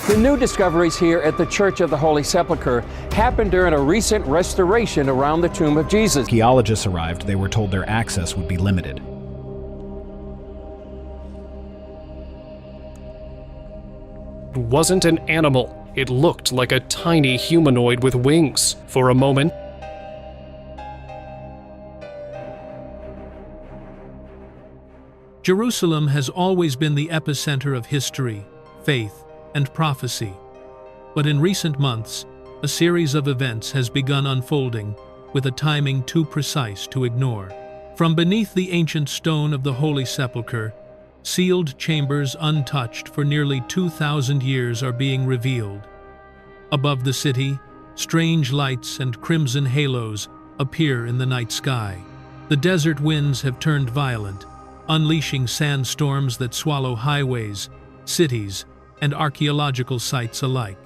The new discoveries here at the Church of the Holy Sepulchre happened during a recent restoration around the tomb of Jesus. Archaeologists arrived, they were told their access would be limited. It wasn't an animal. It looked like a tiny humanoid with wings. For a moment, Jerusalem has always been the epicenter of history, faith, and prophecy. But in recent months, a series of events has begun unfolding with a timing too precise to ignore. From beneath the ancient stone of the Holy Sepulchre, sealed chambers untouched for nearly 2,000 years are being revealed. Above the city, strange lights and crimson halos appear in the night sky. The desert winds have turned violent, unleashing sandstorms that swallow highways, cities, and archaeological sites alike.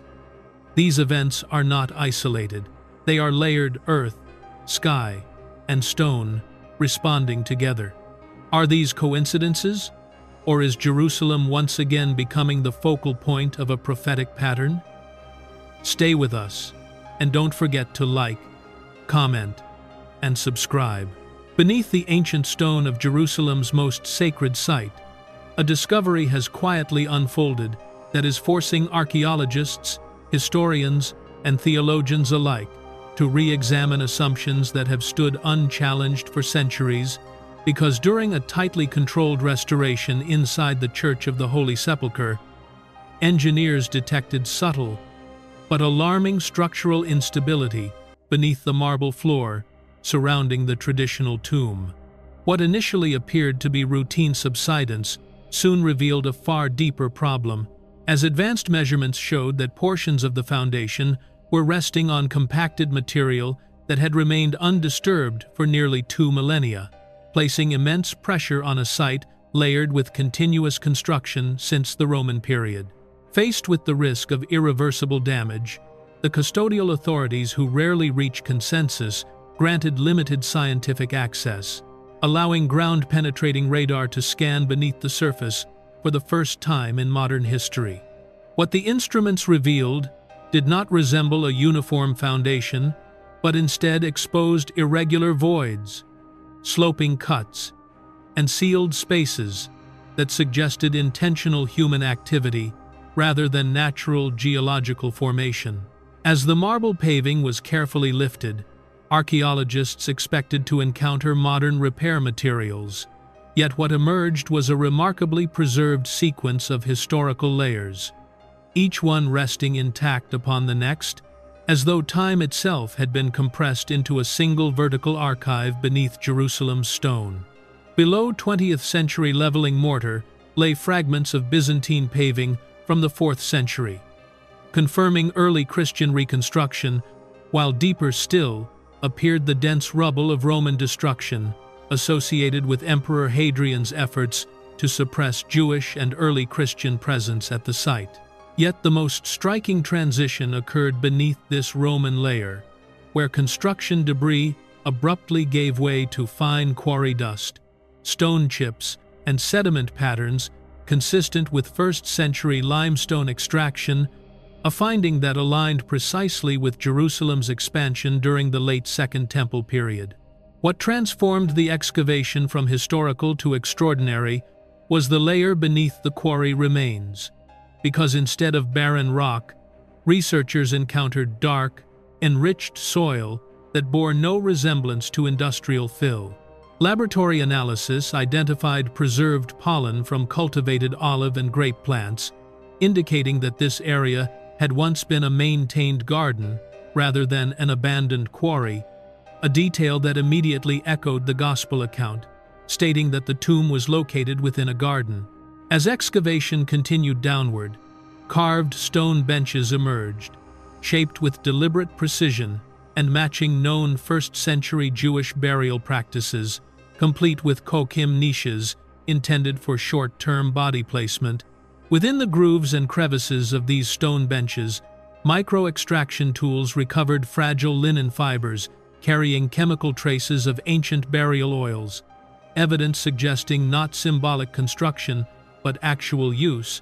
These events are not isolated. They are layered earth, sky, and stone responding together. Are these coincidences? Or is Jerusalem once again becoming the focal point of a prophetic pattern? Stay with us, and don't forget to like, comment, and subscribe. Beneath the ancient stone of Jerusalem's most sacred site, a discovery has quietly unfolded that is forcing archaeologists, historians, and theologians alike to re-examine assumptions that have stood unchallenged for centuries, because during a tightly controlled restoration inside the Church of the Holy Sepulchre, engineers detected subtle but alarming structural instability beneath the marble floor surrounding the traditional tomb. What initially appeared to be routine subsidence soon revealed a far deeper problem, as advanced measurements showed that portions of the foundation were resting on compacted material that had remained undisturbed for nearly 2 millennia, placing immense pressure on a site layered with continuous construction since the Roman period. Faced with the risk of irreversible damage, the custodial authorities, who rarely reach consensus, granted limited scientific access, allowing ground-penetrating radar to scan beneath the surface for the first time in modern history. What the instruments revealed did not resemble a uniform foundation, but instead exposed irregular voids, sloping cuts, and sealed spaces that suggested intentional human activity rather than natural geological formation. As the marble paving was carefully lifted, archaeologists expected to encounter modern repair materials, yet what emerged was a remarkably preserved sequence of historical layers, each one resting intact upon the next, as though time itself had been compressed into a single vertical archive beneath Jerusalem's stone. Below 20th century leveling mortar lay fragments of Byzantine paving from the 4th century, confirming early Christian reconstruction, while deeper still appeared the dense rubble of Roman destruction associated with Emperor Hadrian's efforts to suppress Jewish and early Christian presence at the site. Yet the most striking transition occurred beneath this Roman layer, where construction debris abruptly gave way to fine quarry dust, stone chips, and sediment patterns consistent with 1st century limestone extraction, a finding that aligned precisely with Jerusalem's expansion during the late Second Temple period. What transformed the excavation from historical to extraordinary was the layer beneath the quarry remains, because instead of barren rock, researchers encountered dark, enriched soil that bore no resemblance to industrial fill. Laboratory analysis identified preserved pollen from cultivated olive and grape plants, indicating that this area had once been a maintained garden rather than an abandoned quarry, a detail that immediately echoed the Gospel account, stating that the tomb was located within a garden. As excavation continued downward, carved stone benches emerged, shaped with deliberate precision and matching known 1st century Jewish burial practices, complete with kokim niches intended for short-term body placement. Within the grooves and crevices of these stone benches, micro-extraction tools recovered fragile linen fibers carrying chemical traces of ancient burial oils, evidence suggesting not symbolic construction but actual use.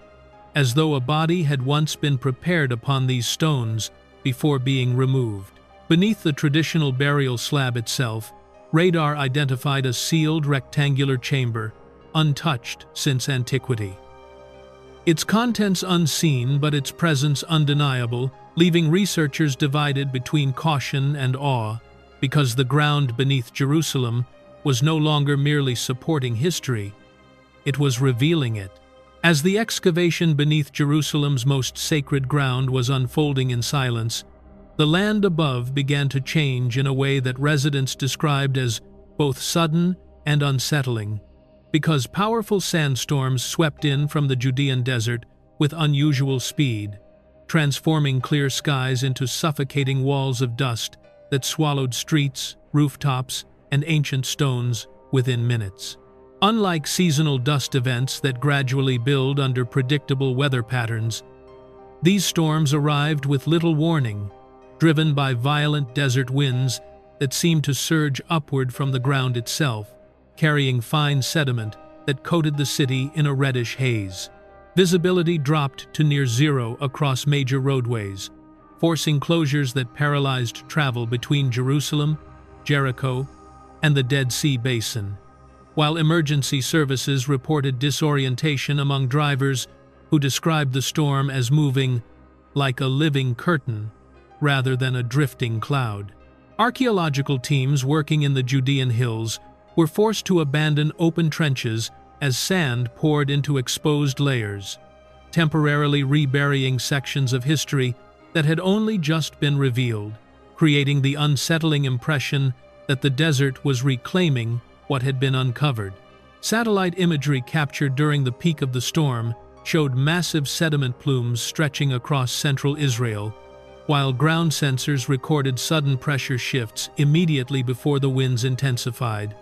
as though a body had once been prepared upon these stones before being removed. Beneath the traditional burial slab itself, radar identified a sealed rectangular chamber, untouched since antiquity. Its contents unseen, but its presence undeniable, leaving researchers divided between caution and awe, because the ground beneath Jerusalem was no longer merely supporting history, it was revealing it. As the excavation beneath Jerusalem's most sacred ground was unfolding in silence, the land above began to change in a way that residents described as both sudden and unsettling, because powerful sandstorms swept in from the Judean desert with unusual speed, transforming clear skies into suffocating walls of dust that swallowed streets, rooftops, and ancient stones within minutes. Unlike seasonal dust events that gradually build under predictable weather patterns, these storms arrived with little warning, driven by violent desert winds that seemed to surge upward from the ground itself, carrying fine sediment that coated the city in a reddish haze. Visibility dropped to near zero across major roadways, forcing closures that paralyzed travel between Jerusalem, Jericho, and the Dead Sea Basin, while emergency services reported disorientation among drivers who described the storm as moving like a living curtain rather than a drifting cloud. Archaeological teams working in the Judean hills were forced to abandon open trenches as sand poured into exposed layers, temporarily reburying sections of history that had only just been revealed, creating the unsettling impression that the desert was reclaiming what had been uncovered. Satellite imagery captured during the peak of the storm showed massive sediment plumes stretching across central Israel, while ground sensors recorded sudden pressure shifts immediately before the winds intensified,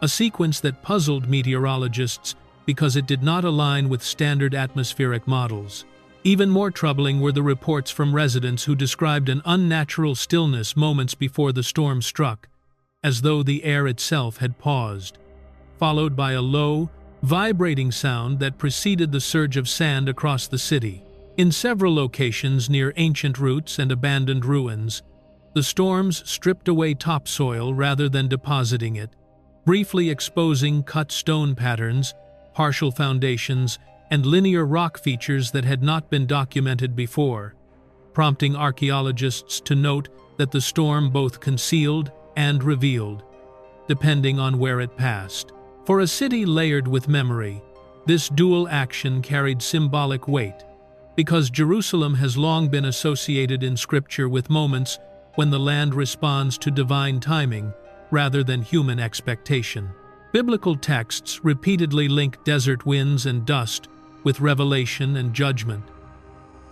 a sequence that puzzled meteorologists because it did not align with standard atmospheric models. Even more troubling were the reports from residents who described an unnatural stillness moments before the storm struck, as though the air itself had paused, followed by a low, vibrating sound that preceded the surge of sand across the city. In several locations near ancient routes and abandoned ruins, the storms stripped away topsoil rather than depositing it, briefly exposing cut stone patterns, partial foundations, and linear rock features that had not been documented before, prompting archaeologists to note that the storm both concealed and revealed, depending on where it passed. For a city layered with memory, this dual action carried symbolic weight, because Jerusalem has long been associated in Scripture with moments when the land responds to divine timing rather than human expectation. Biblical texts repeatedly link desert winds and dust with revelation and judgment.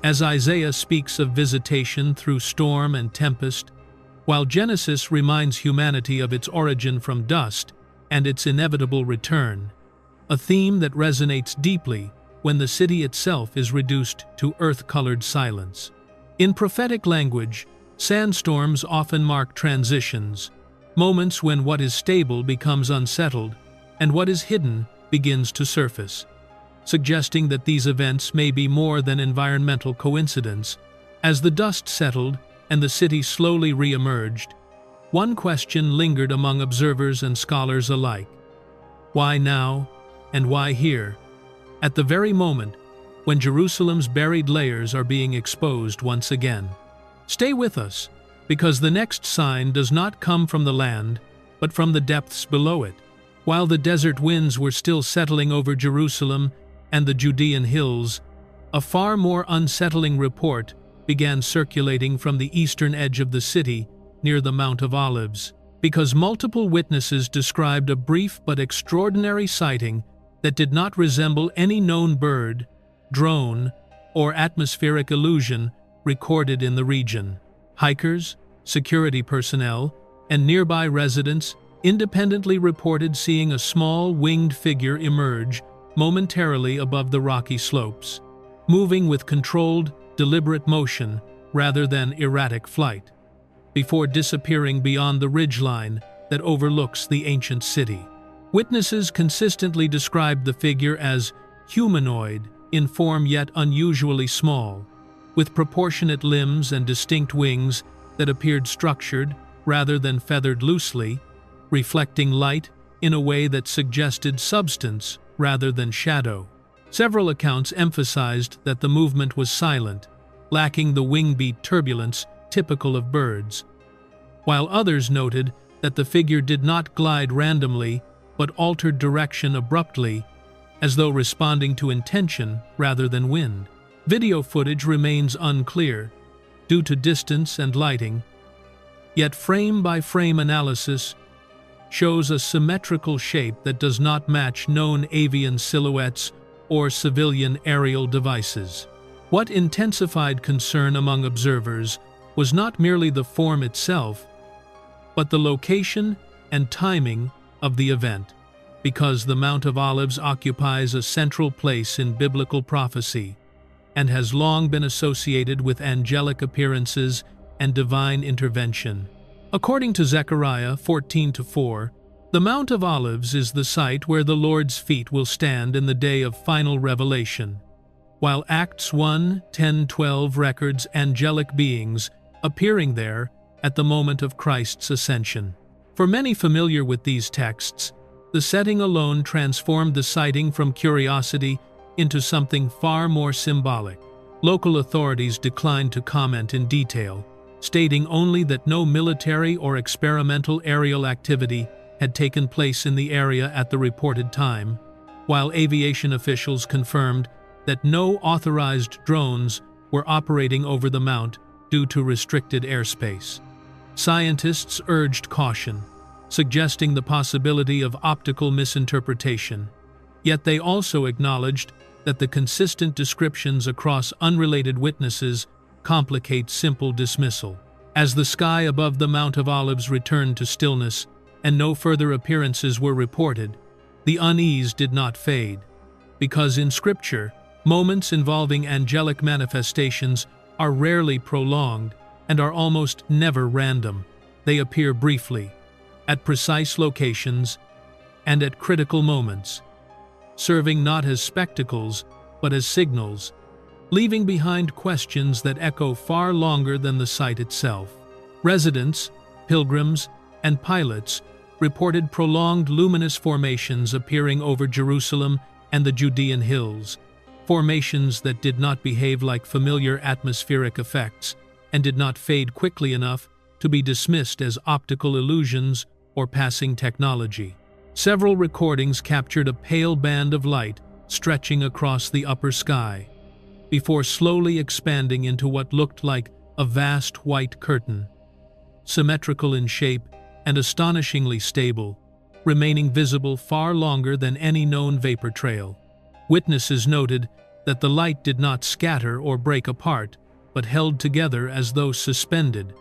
As Isaiah speaks of visitation through storm and tempest, while Genesis reminds humanity of its origin from dust and its inevitable return, a theme that resonates deeply when the city itself is reduced to earth-colored silence. In prophetic language, sandstorms often mark transitions, moments when what is stable becomes unsettled and what is hidden begins to surface, suggesting that these events may be more than environmental coincidence. As the dust settled and the city slowly re-emerged, one question lingered among observers and scholars alike. Why now, and why here? At the very moment when Jerusalem's buried layers are being exposed once again. Stay with us, because the next sign does not come from the land, but from the depths below it. While the desert winds were still settling over Jerusalem and the Judean hills, a far more unsettling report began circulating from the eastern edge of the city near the Mount of Olives, because multiple witnesses described a brief but extraordinary sighting that did not resemble any known bird, drone, or atmospheric illusion recorded in the region. Hikers, security personnel, and nearby residents independently reported seeing a small winged figure emerge momentarily above the rocky slopes, moving with controlled, deliberate motion rather than erratic flight, before disappearing beyond the ridgeline that overlooks the ancient city. Witnesses consistently described the figure as humanoid, in form yet unusually small, with proportionate limbs and distinct wings that appeared structured rather than feathered loosely, reflecting light in a way that suggested substance rather than shadow. Several accounts emphasized that the movement was silent, lacking the wing-beat turbulence typical of birds, while others noted that the figure did not glide randomly but altered direction abruptly, as though responding to intention rather than wind. Video footage remains unclear due to distance and lighting, yet frame-by-frame analysis shows a symmetrical shape that does not match known avian silhouettes or civilian aerial devices. What intensified concern among observers was not merely the form itself, but the location and timing of the event, because the Mount of Olives occupies a central place in biblical prophecy and has long been associated with angelic appearances and divine intervention. According to Zechariah 14:4, the Mount of Olives is the site where the Lord's feet will stand in the day of final revelation, while Acts 1:10-12 records angelic beings appearing there at the moment of Christ's ascension. For many familiar with these texts, the setting alone transformed the sighting from curiosity into something far more symbolic. Local authorities declined to comment in detail, stating only that no military or experimental aerial activity had taken place in the area at the reported time, while aviation officials confirmed that no authorized drones were operating over the mount due to restricted airspace. Scientists urged caution, suggesting the possibility of optical misinterpretation, yet they also acknowledged that the consistent descriptions across unrelated witnesses complicate simple dismissal. As the sky above the Mount of Olives returned to stillness and no further appearances were reported, the unease did not fade, because in Scripture, moments involving angelic manifestations are rarely prolonged and are almost never random. They appear briefly, at precise locations, and at critical moments, serving not as spectacles but as signals, leaving behind questions that echo far longer than the site itself. Residents, pilgrims, and pilots reported prolonged luminous formations appearing over Jerusalem and the Judean hills, formations that did not behave like familiar atmospheric effects and did not fade quickly enough to be dismissed as optical illusions or passing technology. Several recordings captured a pale band of light stretching across the upper sky, before slowly expanding into what looked like a vast white curtain, symmetrical in shape and astonishingly stable, remaining visible far longer than any known vapor trail. Witnesses noted that the light did not scatter or break apart, but held together as though suspended,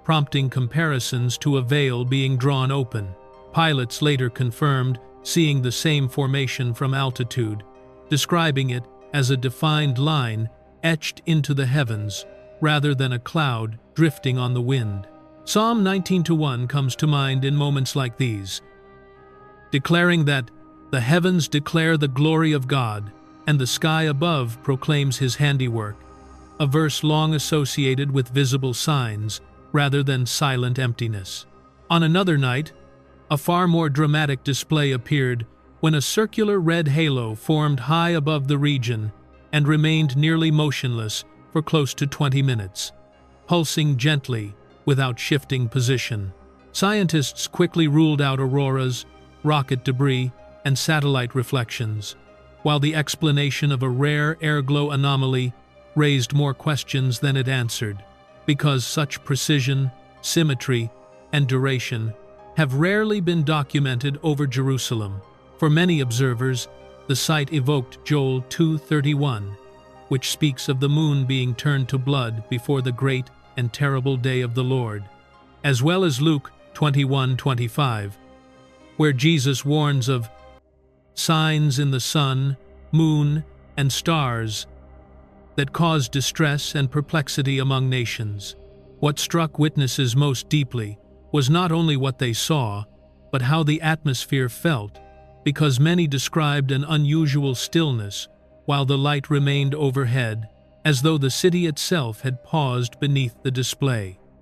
prompting comparisons to a veil being drawn open. Pilots later confirmed seeing the same formation from altitude, describing it as a defined line etched into the heavens rather than a cloud drifting on the wind. Psalm 19:1 comes to mind in moments like these, declaring that the heavens declare the glory of God and the sky above proclaims his handiwork, a verse long associated with visible signs rather than silent emptiness. On another night, a far more dramatic display appeared when a circular red halo formed high above the region and remained nearly motionless for close to 20 minutes, pulsing gently without shifting position. Scientists quickly ruled out auroras, rocket debris, and satellite reflections, while the explanation of a rare airglow anomaly raised more questions than it answered, because such precision, symmetry, and duration have rarely been documented over Jerusalem. For many observers, the site evoked Joel 2:31, which speaks of the moon being turned to blood before the great and terrible day of the Lord, as well as Luke 21:25, where Jesus warns of signs in the sun, moon, and stars that cause distress and perplexity among nations. What struck witnesses most deeply was not only what they saw, but how the atmosphere felt, because many described an unusual stillness, while the light remained overhead, as though the city itself had paused beneath the display.